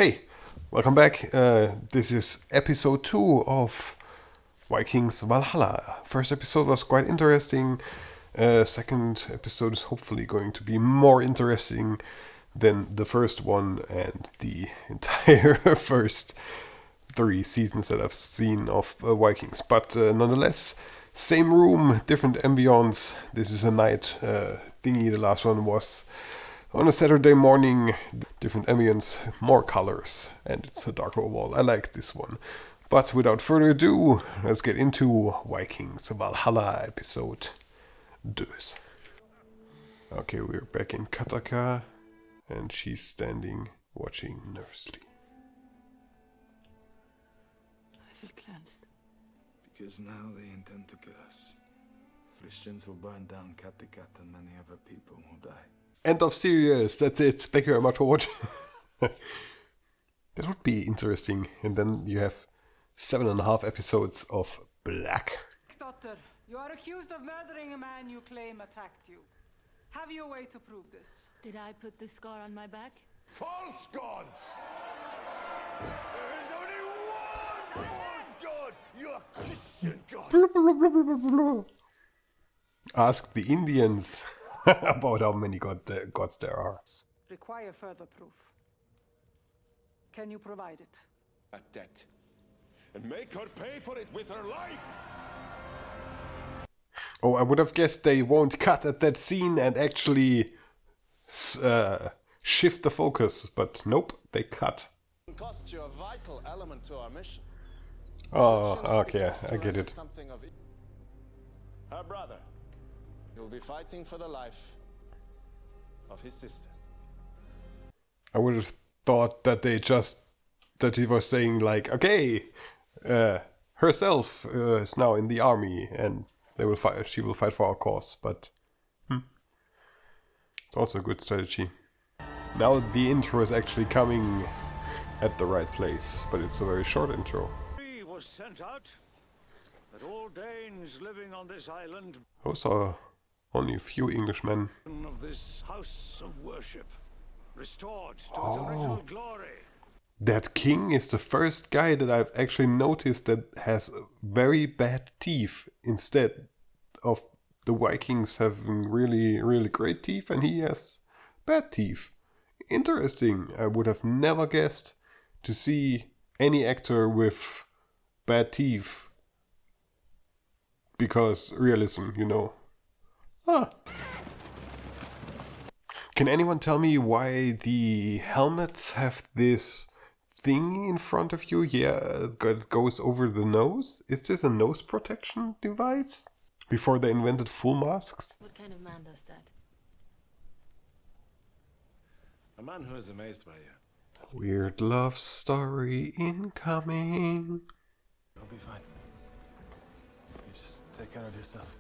Hey, welcome back. This is episode 2 of Vikings Valhalla. First episode was quite interesting. Second episode is hopefully going to be more interesting than the first one and the entire first 3 seasons that I've seen of Vikings. But nonetheless, same room, different ambience. This is a night thingy. The last one was on a Saturday morning, different ambience, more colors, and it's a darker wall. I like this one. But without further ado, let's get into Vikings Valhalla episode 2. Okay, we're back in Kataka, and she's standing, watching nervously. I feel cleansed. Because now they intend to kill us. Christians will burn down Kattegat and many other people will die. End of series, that's it. Thank you very much for watching. That would be interesting. And then you have 7.5 episodes of Black. Daughter, you are accused of murdering a man you claim attacked you. Have you a way to prove this? Did I put this scar on my back? False gods! There is only one false god! Your Christian god! Blah, blah, blah, blah, blah, blah. Ask the Indians about how many gods there are. Require further proof. Can you provide it? At debt. And make her pay for it with her life! Oh, I would have guessed they won't cut at that scene and actually shift the focus, but nope, they cut. It costs you a vital element to our mission. Oh, Should you not be okay, forced to I get render it. something of her brother. You'll be fighting for the life of his sister. I would have thought that that he was saying like, okay, herself is now in the army and they will fight. She will fight for our cause, but it's also a good strategy. Now the intro is actually coming at the right place, but it's a very short intro. He was sent out that all Danes living on this island Those are only a few Englishmen. of this house of worship restored to its original glory. That king is the first guy that I've actually noticed that has very bad teeth instead of the Vikings having really, really great teeth, and he has bad teeth. Interesting. I would have never guessed to see any actor with bad teeth. Because realism, you know. Ah. Can anyone tell me why the helmets have this thing in front of you? Yeah, it goes over the nose. Is this a nose protection device? Before they invented full masks? What kind of man does that? A man who is amazed by you. Weird love story incoming. You'll be fine. You just take care of yourself.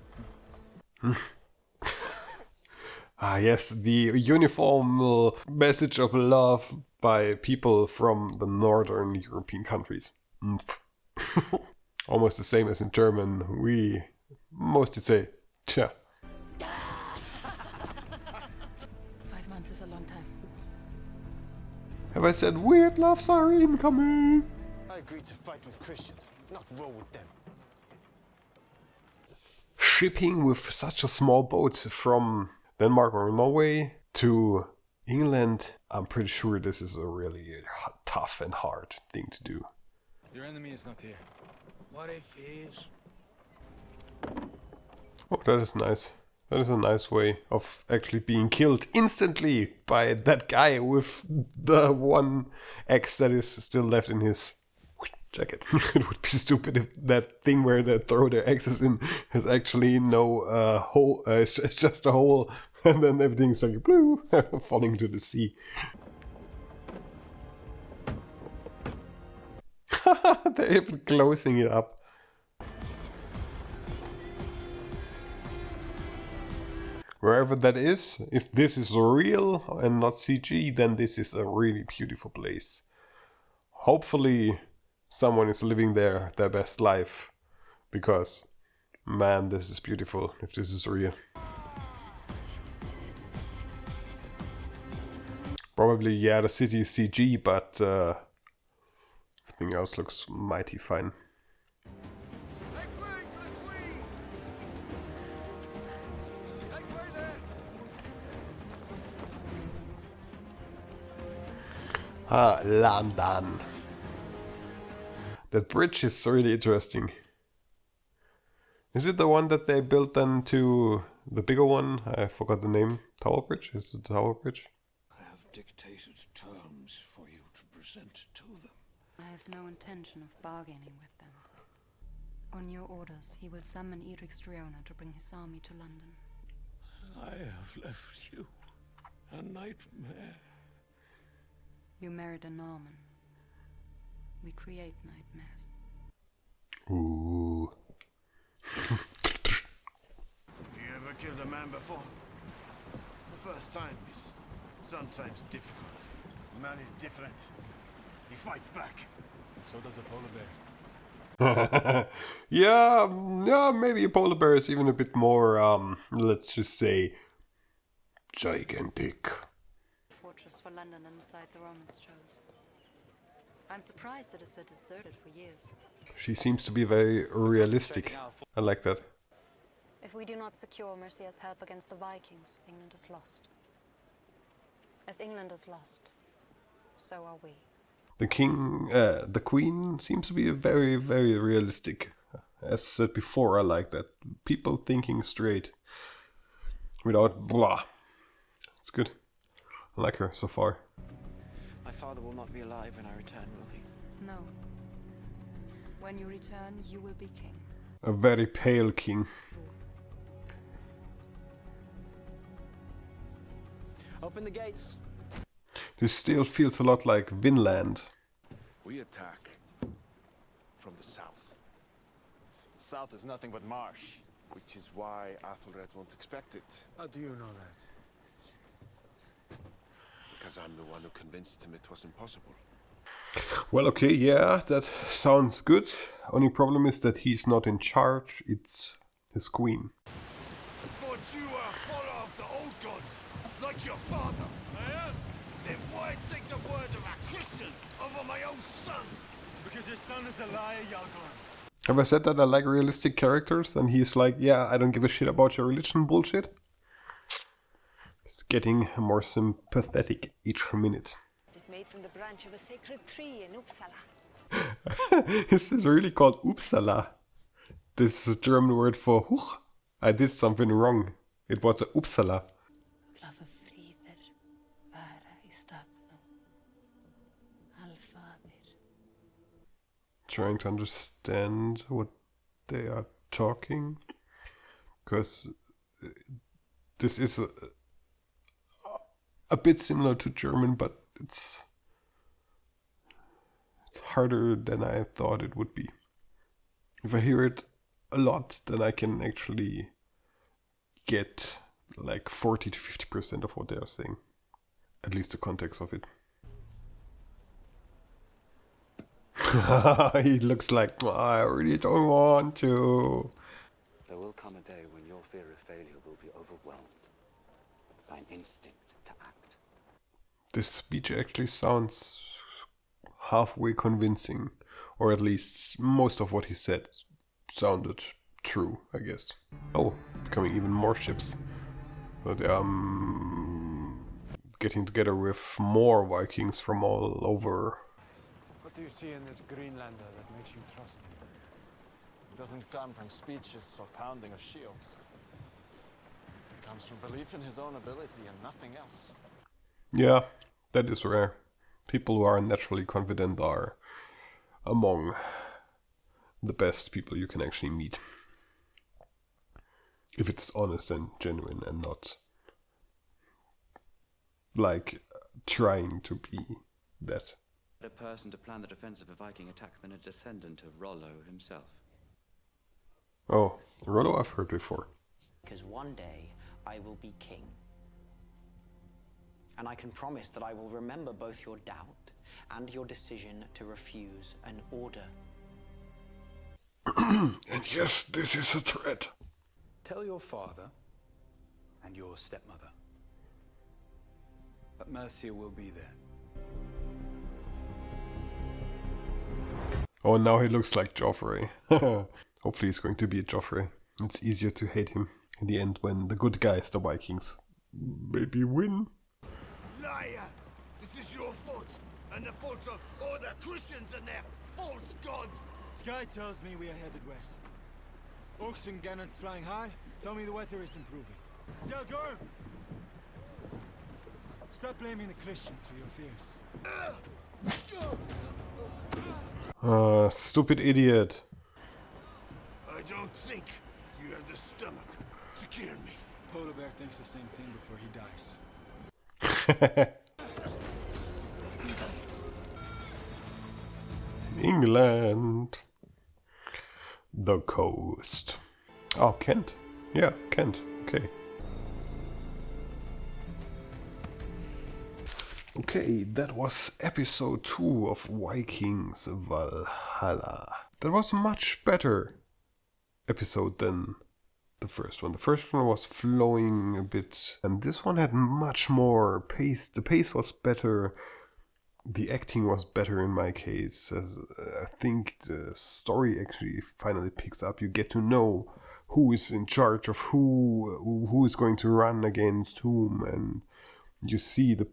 Ah yes, the uniform message of love by people from the northern European countries. Almost the same as in German. We mostly say tja. 5 months is a long time. Have I said weird love story incoming? I agreed to fight with Christians, not roll with them. Shipping with such a small boat from Denmark or Norway to England, I'm pretty sure this is a really tough and hard thing to do. Your enemy is not here. What if he is? Oh, that is nice. That is a nice way of actually being killed instantly by that guy with the one axe that is still left in his jacket. It would be stupid if that thing where they throw their axes in has actually no hole. It's just a hole, and then everything's like blue, falling to the sea. They're even closing it up. Wherever that is, if this is real and not CG, then this is a really beautiful place. Hopefully someone is living there their best life, because man, this is beautiful if this is real. Probably, yeah, the city is CG, but everything else looks mighty fine. Ah, London. That bridge is really interesting. Is it the one that they built then to the bigger one? I forgot the name. Tower Bridge? Is it the Tower Bridge? I have dictated terms for you to present to them. I have no intention of bargaining with them. On your orders, he will summon Edric Striona to bring his army to London. I have left you a nightmare. You married a Norman. We create nightmares. Ooh. You ever killed a man before? The first time is sometimes difficult. A man is different. He fights back. So does a polar bear. Yeah, maybe a polar bear is even a bit more, let's just say, gigantic. Fortress for London and the site the Romans chose. I'm surprised it is so deserted for years. She seems to be very realistic. I like that. If we do not secure Mercia's help against the Vikings, England is lost. If England is lost, so are we. The queen seems to be very, very realistic. As said before, I like that. People thinking straight. Without blah. It's good. I like her so far. My father will not be alive when I return, will he? No. When you return, you will be king. A very pale king. Open the gates. This still feels a lot like Vinland. We attack from the south. The south is nothing but marsh. Which is why Athelred won't expect it. How do you know that? Because I'm the one who convinced him it was impossible. Well, okay, yeah, that sounds good. Only problem is that he's not in charge, it's his queen. I thought you were a follower of the old gods, like your father. I am. Then why take the word of a Christian over my own son? Because your son is a liar, Yalgor. Have I said that I like realistic characters? And he's like, yeah, I don't give a shit about your religion bullshit. It's getting more sympathetic each minute. It is made from the branch of a sacred tree in Uppsala. This is really called Uppsala. This is a German word for Huch. I did something wrong. It was a Uppsala. Trying to understand what they are talking. Because this is a bit similar to German, but it's harder than I thought it would be. If I hear it a lot, then I can actually get like 40 to 50% of what they are saying. At least the context of it. He looks like, oh, I really don't want to. There will come a day when your fear of failure will be overwhelmed by an instinct to act. This speech actually sounds halfway convincing, or at least most of what he said sounded true, I guess. Oh, becoming even more ships. But getting together with more Vikings from all over. What do you see in this Greenlander that makes you trust him? It doesn't come from speeches or pounding of shields. It comes from belief in his own ability and nothing else. Yeah, that is rare. People who are naturally confident are among the best people you can actually meet. If it's honest and genuine and not like trying to be that. A person to plan the defense of a Viking attack than a descendant of Rollo himself. Oh, Rollo I've heard before. Because one day I will be king. And I can promise that I will remember both your doubt and your decision to refuse an order. And yes, this is a threat. Tell your father and your stepmother. But Mercia will be there. Oh, now he looks like Joffrey. Hopefully he's going to be a Joffrey. It's easier to hate him in the end when the good guys, the Vikings, maybe win. Liar! This is your fault, and the fault of all the Christians and their false god! Sky tells me we are headed west. Orcs and Gannets flying high, tell me the weather is improving. Zelgor! Stop blaming the Christians for your fears. Stupid idiot. I don't think you have the stomach to kill me. Polar Bear thinks the same thing before he dies. England. The coast. Oh, Kent. Yeah, Kent. Okay. Okay, that was episode 2 of Vikings Valhalla. That was a much better episode than the first one. The first one was flowing a bit, and this one had much more pace. The pace was better. The acting was better in my case. I think the story actually finally picks up. You get to know who is in charge of who is going to run against whom, and you see the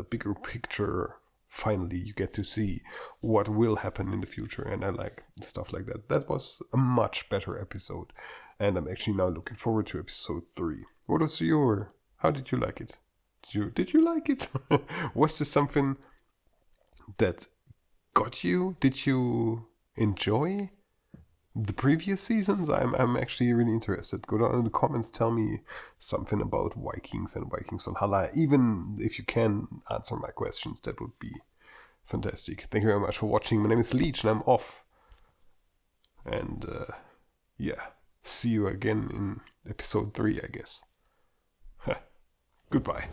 bigger picture. Finally, you get to see what will happen in the future, and I like stuff like that. That was a much better episode, and I'm actually now looking forward to episode 3. What was how did you like it? Did you like it? Was this something that got you? Did you enjoy the previous seasons? I'm actually really interested. Go down in the comments, tell me something about Vikings and Vikings Valhalla. Even if you can answer my questions, that would be fantastic. Thank you very much for watching. My name is Leech and I'm off. And yeah, see you again in episode 3, I guess. Goodbye.